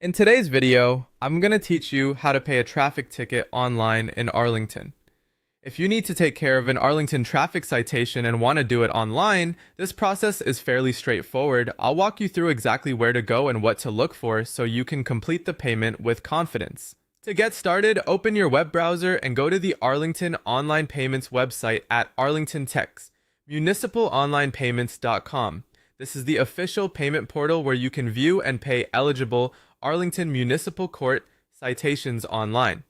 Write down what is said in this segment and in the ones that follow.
In today's video, I'm going to teach you how to pay a traffic ticket online in Arlington. If you need to take care of an Arlington traffic citation and want to do it online, this process is fairly straightforward. I'll walk you through exactly where to go and what to look for so you can complete the payment with confidence. To get started, open your web browser and go to the Arlington Online Payments website at Arlington Tech's municipalonlinepayments.com. This is the official payment portal where you can view and pay eligible Arlington Municipal Court citations online.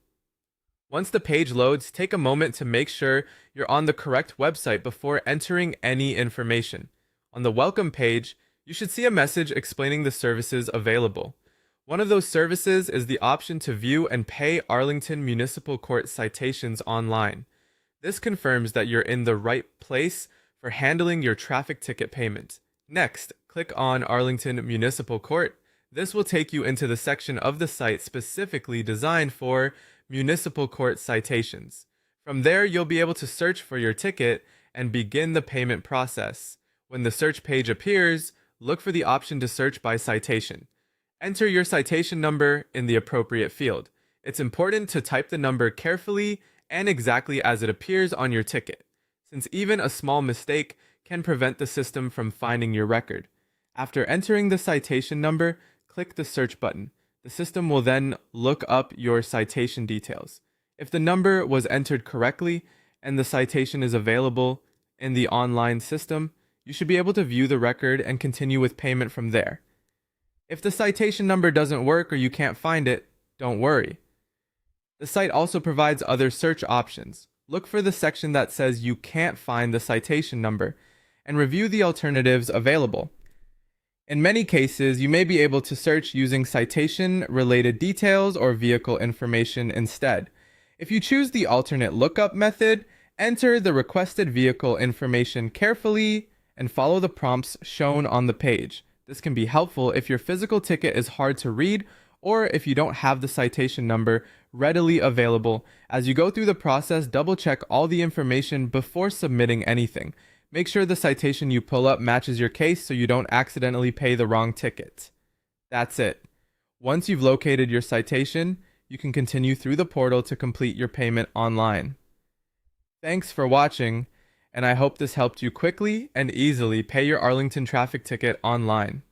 Once the page loads, take a moment to make sure you're on the correct website before entering any information. On the welcome page, you should see a message explaining the services available. One of those services is the option to view and pay Arlington Municipal Court citations online. This confirms that you're in the right place for handling your traffic ticket payment. Next, click on Arlington Municipal Court. This will take you into the section of the site specifically designed for municipal court citations. From there, you'll be able to search for your ticket and begin the payment process. When the search page appears, look for the option to search by citation. Enter your citation number in the appropriate field. It's important to type the number carefully and exactly as it appears on your ticket, since even a small mistake can prevent the system from finding your record. After entering the citation number, click the search button. The system will then look up your citation details. If the number was entered correctly and the citation is available in the online system, you should be able to view the record and continue with payment from there. If the citation number doesn't work or you can't find it, don't worry. The site also provides other search options. Look for the section that says you can't find the citation number and review the alternatives available. In many cases, you may be able to search using citation-related details or vehicle information instead. If you choose the alternate lookup method, enter the requested vehicle information carefully and follow the prompts shown on the page. This can be helpful if your physical ticket is hard to read or if you don't have the citation number readily available. As you go through the process, double-check all the information before submitting anything. Make sure the citation you pull up matches your case so you don't accidentally pay the wrong ticket. That's it. Once you've located your citation, you can continue through the portal to complete your payment online. Thanks for watching, and I hope this helped you quickly and easily pay your Arlington traffic ticket online.